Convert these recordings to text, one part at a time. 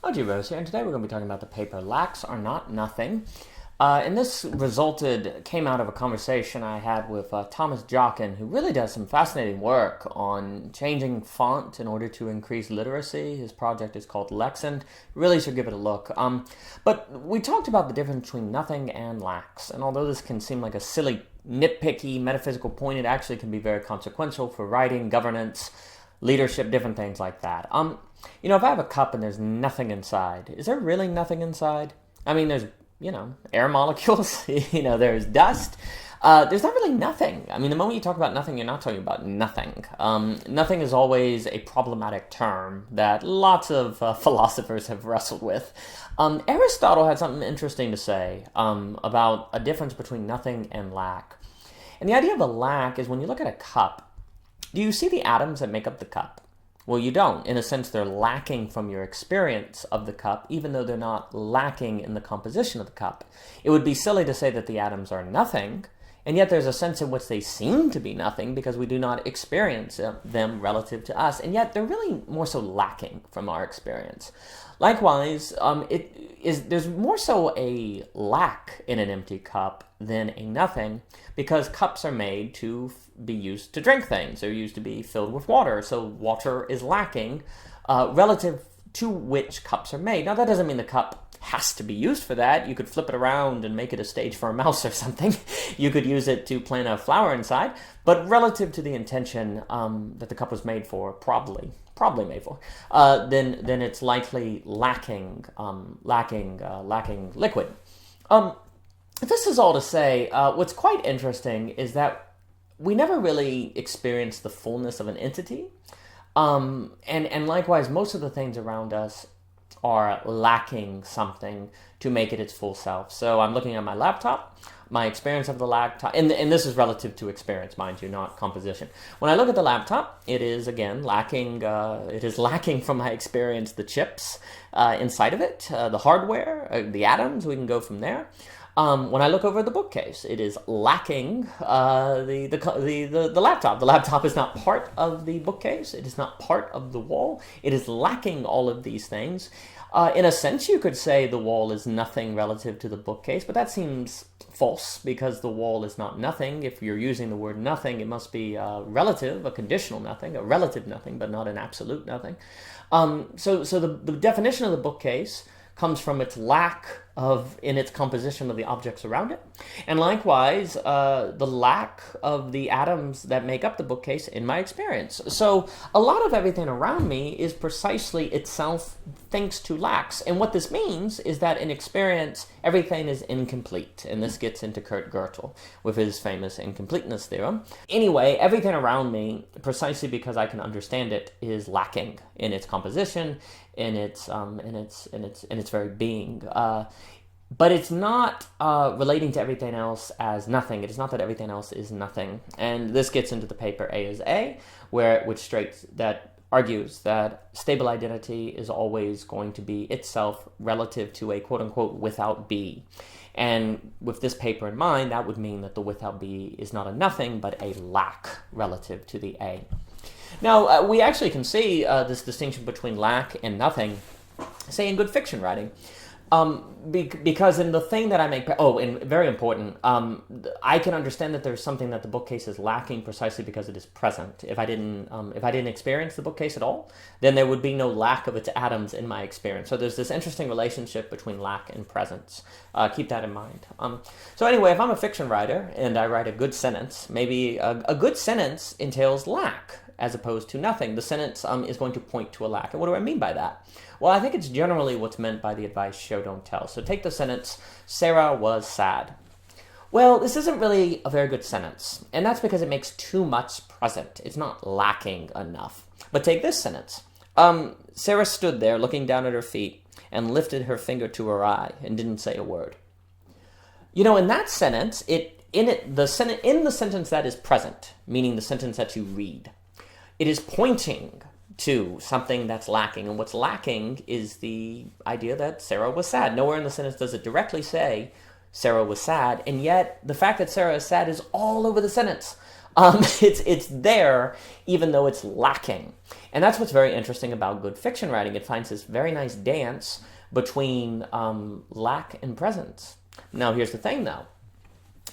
Hello, Rose here, and today we're going to be talking about the paper Lacks Are Not Nothing. And this came out of a conversation I had with Thomas Jockin, who really does some fascinating work on changing font in order to increase literacy. His project is called Lexant. Really should give it a look. But we talked about the difference between nothing and lacks, and although this can seem like a silly, nitpicky, metaphysical point, it actually can be very consequential for writing, governance, leadership, different things like that. If I have a cup and there's nothing inside, is there really nothing inside? I mean, there's, air molecules, there's dust. There's not really nothing. I mean, the moment you talk about nothing, you're not talking about nothing. Nothing is always a problematic term that lots of philosophers have wrestled with. Aristotle had something interesting to say about a difference between nothing and lack. And the idea of a lack is when you look at a cup, do you see the atoms that make up the cup? Well, you don't. In a sense, they're lacking from your experience of the cup, even though they're not lacking in the composition of the cup. It would be silly to say that the atoms are nothing, and yet there's a sense in which they seem to be nothing because we do not experience them relative to us, and yet they're really more so lacking from our experience. Likewise, there's more so a lack in an empty cup than a nothing, because cups are made to be used to drink things. They're used to be filled with water, so water is lacking relative to which cups are made. Now, that doesn't mean the cup has to be used for that. You could flip it around and make it a stage for a mouse or something. You could use it to plant a flower inside, but relative to the intention that the cup was made for, probably made for, then it's likely lacking liquid. This is all to say, what's quite interesting is that we never really experience the fullness of an entity, and likewise, most of the things around us are lacking something to make it its full self. So I'm looking at my laptop, my experience of the laptop, and this is relative to experience, mind you, not composition. When I look at the laptop, it is, again, lacking from my experience the chips inside of it, the hardware, the atoms. We can go from there. When I look over the bookcase, it is lacking the laptop. The laptop is not part of the bookcase. It is not part of the wall. It is lacking all of these things. In a sense, you could say the wall is nothing relative to the bookcase, but that seems false because the wall is not nothing. If you're using the word nothing, it must be relative, a conditional nothing, a relative nothing, but not an absolute nothing. So the definition of the bookcase comes from its lack in its composition of the objects around it. And likewise, the lack of the atoms that make up the bookcase in my experience. So a lot of everything around me is precisely itself thanks to lacks. And what this means is that in experience, everything is incomplete. And this gets into Kurt Gödel with his famous incompleteness theorem. Anyway, everything around me, precisely because I can understand it, is lacking in its composition, in its very being. But it's not relating to everything else as nothing. It is not that everything else is nothing. And this gets into the paper A is A, which argues that stable identity is always going to be itself relative to a quote-unquote without B. And with this paper in mind, that would mean that the without B is not a nothing, but a lack relative to the A. Now, we actually can see this distinction between lack and nothing, say, in good fiction writing. Because in the thing that I make, and very important, I can understand that there's something that the bookcase is lacking precisely because it is present. If I didn't experience the bookcase at all, then there would be no lack of its atoms in my experience. So there's this interesting relationship between lack and presence. Keep that in mind. So anyway, if I'm a fiction writer and I write a good sentence, maybe a good sentence entails lack as opposed to nothing. The sentence is going to point to a lack. And what do I mean by that? Well, I think it's generally what's meant by the advice show, don't tell. So take the sentence, Sarah was sad. Well, this isn't really a very good sentence, and that's because it makes too much present. It's not lacking enough. But take this sentence. Sarah stood there looking down at her feet and lifted her finger to her eye and didn't say a word. In that sentence, in the sentence that is present, meaning the sentence that you read, it is pointing to something that's lacking. And what's lacking is the idea that Sarah was sad. Nowhere in the sentence does it directly say Sarah was sad, and yet the fact that Sarah is sad is all over the sentence. It's there even though it's lacking. And that's what's very interesting about good fiction writing. It finds this very nice dance between lack and presence. Now, here's the thing, though.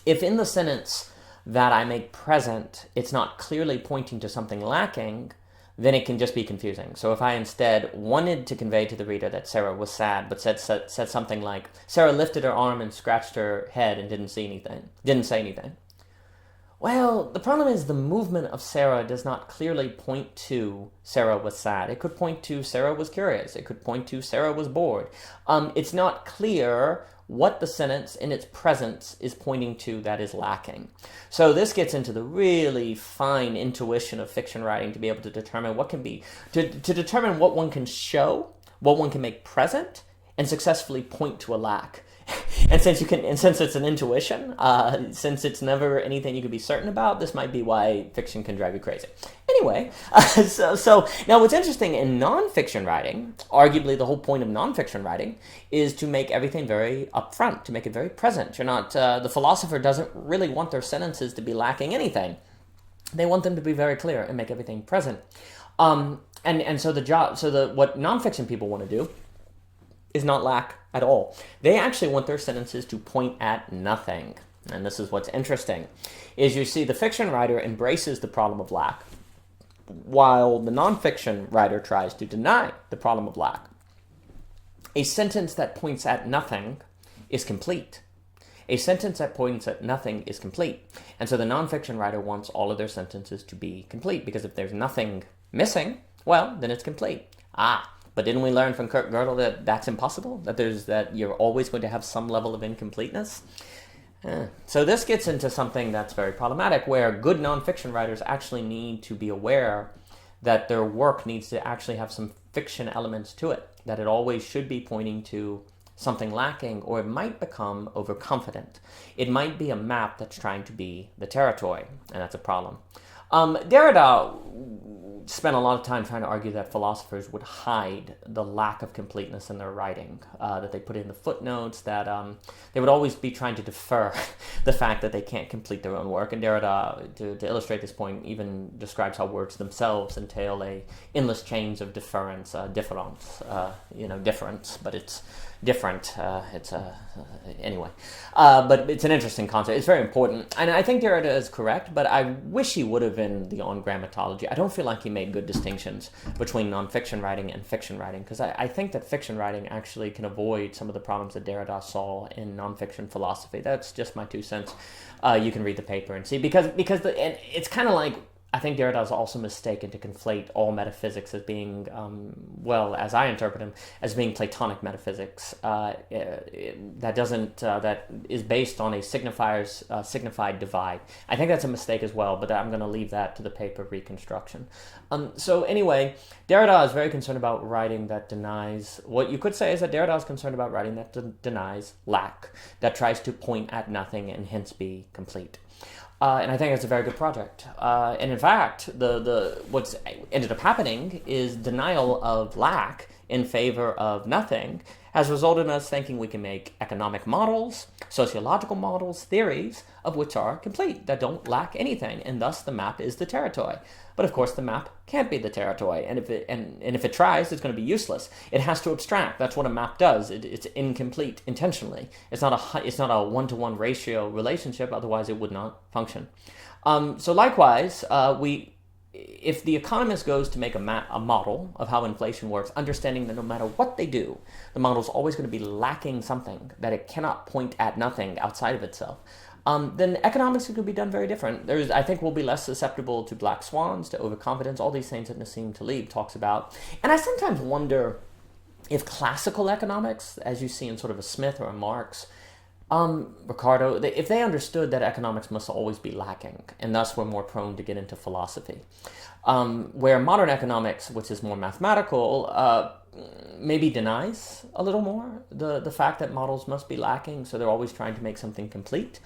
If in the sentence that I make present, it's not clearly pointing to something lacking, then it can just be confusing. So if I instead wanted to convey to the reader that Sarah was sad, but said something like, Sarah lifted her arm and scratched her head and didn't say anything. Well, the problem is the movement of Sarah does not clearly point to Sarah was sad. It could point to Sarah was curious. It could point to Sarah was bored. It's not clear what the sentence in its presence is pointing to that is lacking. So this gets into the really fine intuition of fiction writing to be able to determine what can be, to determine what one can show, what one can make present, and successfully point to a lack. And since it's an intuition, since it's never anything you can be certain about, this might be why fiction can drive you crazy. Anyway, so now what's interesting in nonfiction writing, arguably the whole point of nonfiction writing, is to make everything very upfront, to make it very present. You're not the philosopher doesn't really want their sentences to be lacking anything. They want them to be very clear and make everything present. So what nonfiction people want to do is not lack at all. They actually want their sentences to point at nothing. And this is what's interesting, is you see the fiction writer embraces the problem of lack, while the nonfiction writer tries to deny the problem of lack. A sentence that points at nothing is complete. A sentence that points at nothing is complete. And so the nonfiction writer wants all of their sentences to be complete, because if there's nothing missing, well, then it's complete. But didn't we learn from Kurt Gödel that that's impossible? That you're always going to have some level of incompleteness? So this gets into something that's very problematic, where good nonfiction writers actually need to be aware that their work needs to actually have some fiction elements to it, that it always should be pointing to something lacking, or it might become overconfident. It might be a map that's trying to be the territory, and that's a problem. Derrida spent a lot of time trying to argue that philosophers would hide the lack of completeness in their writing, that they put in the footnotes, that they would always be trying to defer the fact that they can't complete their own work. And Derrida, to illustrate this point, even describes how words themselves entail a endless chains of difference, difference, but it's different. Anyway. But it's an interesting concept. It's very important. And I think Derrida is correct, but I wish he would have in the On Grammatology. I don't feel like he made good distinctions between nonfiction writing and fiction writing, because I think that fiction writing actually can avoid some of the problems that Derrida saw in nonfiction philosophy. That's just my 2 cents. You can read the paper and see, because it's kind of like, I think Derrida is also mistaken to conflate all metaphysics as being, as I interpret him, as being Platonic metaphysics. That is based on a signified divide. I think that's a mistake as well, but I'm going to leave that to the paper reconstruction. So anyway, Derrida is very concerned about writing that denies, what you could say is that Derrida is concerned about writing that denies lack, that tries to point at nothing and hence be complete. And I think it's a very good project. And in fact, what's ended up happening is denial of lack in favor of nothing has resulted in us thinking we can make economic models, sociological models, theories of which are complete, that don't lack anything, and thus the map is the territory. But of course the map can't be the territory, and if it tries, it's going to be useless. It has to abstract. That's what a map does. It's incomplete intentionally. It's not a one-to-one ratio relationship, otherwise it would not function. So likewise, if the economist goes to make a model of how inflation works, understanding that no matter what they do, the model's always going to be lacking something, that it cannot point at nothing outside of itself, then economics could be done very different. I think we'll be less susceptible to black swans, to overconfidence, all these things that Nassim Taleb talks about. And I sometimes wonder if classical economics, as you see in sort of a Smith or a Marx, Ricardo, if they understood that economics must always be lacking, and thus we're more prone to get into philosophy. Where modern economics, which is more mathematical, maybe denies a little more the fact that models must be lacking, so they're always trying to make something complete.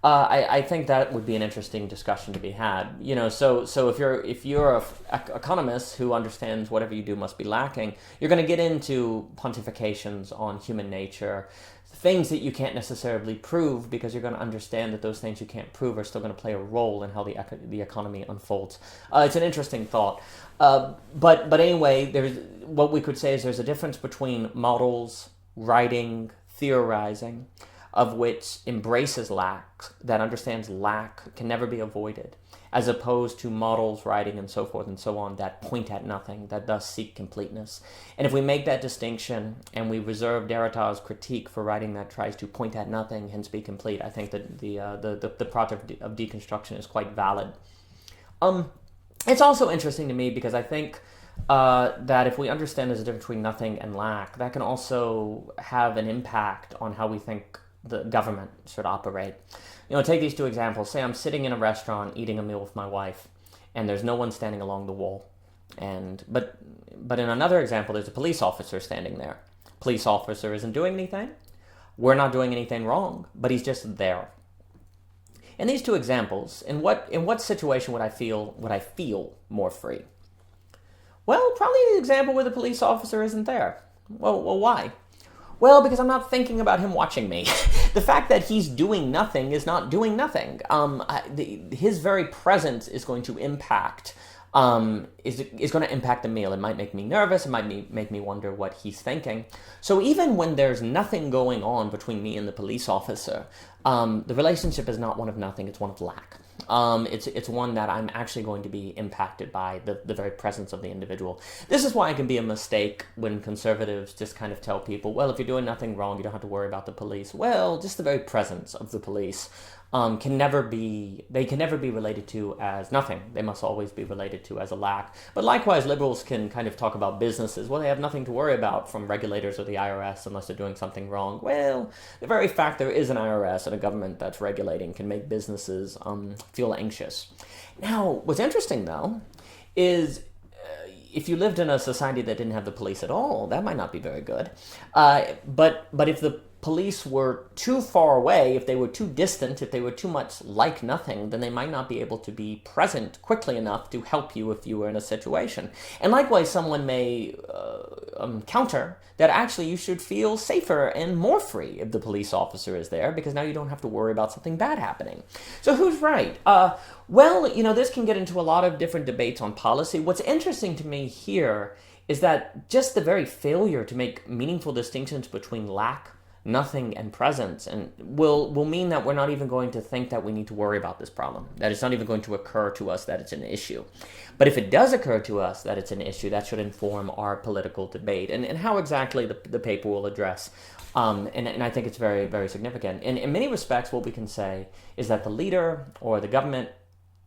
I think that would be an interesting discussion to be had. So if you're a economist who understands whatever you do must be lacking, you're going to get into pontifications on human nature, things that you can't necessarily prove, because you're going to understand that those things you can't prove are still going to play a role in how the economy unfolds. It's an interesting thought. But anyway, there's what we could say is there's a difference between models, writing, theorizing, of which embraces lack, that understands lack can never be avoided, as opposed to models, writing, and so forth and so on that point at nothing, that thus seek completeness. And if we make that distinction and we reserve Derrida's critique for writing that tries to point at nothing, hence be complete, I think that the project of deconstruction is quite valid. It's also interesting to me because I think that if we understand there's a difference between nothing and lack, that can also have an impact on how we think the government should operate. Take these two examples. Say I'm sitting in a restaurant eating a meal with my wife, and there's no one standing along the wall. But in another example, there's a police officer standing there. Police officer isn't doing anything. We're not doing anything wrong, but he's just there. In these two examples, in what situation would I feel more free? Well, probably the example where the police officer isn't there. Well, why? Well, because I'm not thinking about him watching me. The fact that he's doing nothing is not doing nothing. His very presence is going to impact is going to impact the meal. It might make me nervous. It might make me wonder what he's thinking. So even when there's nothing going on between me and the police officer, the relationship is not one of nothing. It's one of lack. It's one that I'm actually going to be impacted by the very presence of the individual. This is why it can be a mistake when conservatives just kind of tell people, well, if you're doing nothing wrong, you don't have to worry about the police. Well, just the very presence of the police can never be related to as nothing. They must always be related to as a lack. But likewise, liberals can kind of talk about businesses. Well, they have nothing to worry about from regulators or the IRS unless they're doing something wrong. Well, the very fact there is an IRS and a government that's regulating can make businesses feel anxious. Now, what's interesting, though, is if you lived in a society that didn't have the police at all, that might not be very good. But if the police were too far away, if they were too distant, if they were too much like nothing, then they might not be able to be present quickly enough to help you if you were in a situation. And likewise, someone may counter that actually you should feel safer and more free if the police officer is there, because now you don't have to worry about something bad happening. So who's right? Well, this can get into a lot of different debates on policy. What's interesting to me here is that just the very failure to make meaningful distinctions between lack, nothing, and presence, and will mean that we're not even going to think that we need to worry about this problem, that it's not even going to occur to us that it's an issue. But if it does occur to us that it's an issue, that should inform our political debate, and how exactly the paper will address. And I think it's very, very significant. And in many respects, what we can say is that the leader or the government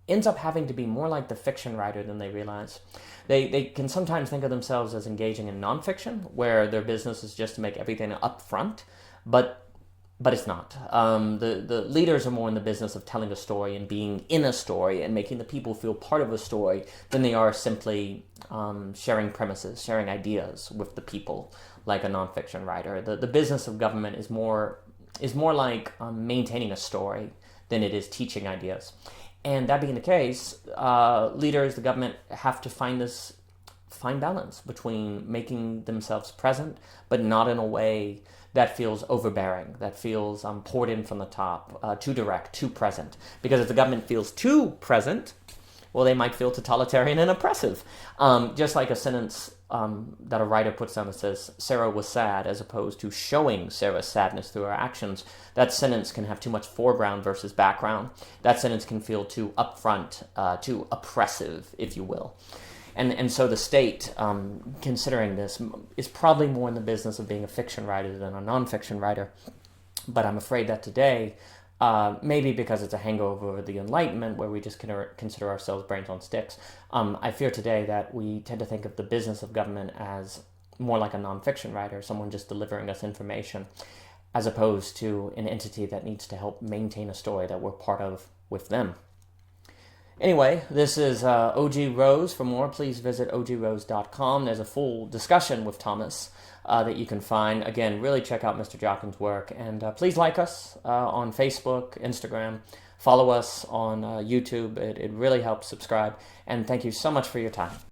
ends up having to be more like the fiction writer than they realize. They can sometimes think of themselves as engaging in nonfiction, where their business is just to make everything up front, but it's not. The leaders are more in the business of telling a story and being in a story and making the people feel part of a story than they are simply sharing premises, sharing ideas with the people like a nonfiction writer. The business of government is more like maintaining a story than it is teaching ideas. And that being the case, leaders, the government, have to find this fine balance between making themselves present, but not in a way that feels overbearing, that feels poured in from the top, too direct, too present. Because if the government feels too present, well, they might feel totalitarian and oppressive. Just like a sentence that a writer puts down that says, Sarah was sad, as opposed to showing Sarah's sadness through her actions, that sentence can have too much foreground versus background. That sentence can feel too upfront, too oppressive, if you will. And so the state, considering this, is probably more in the business of being a fiction writer than a nonfiction writer. But I'm afraid that today, maybe because it's a hangover of the Enlightenment, where we just consider ourselves brains on sticks, I fear today that we tend to think of the business of government as more like a nonfiction writer, someone just delivering us information, as opposed to an entity that needs to help maintain a story that we're part of with them. Anyway, this is OG Rose. For more, please visit ogrose.com. There's a full discussion with Thomas that you can find. Again, really check out Mr. Jockin's work. And please like us on Facebook, Instagram. Follow us on YouTube. It really helps. Subscribe. And thank you so much for your time.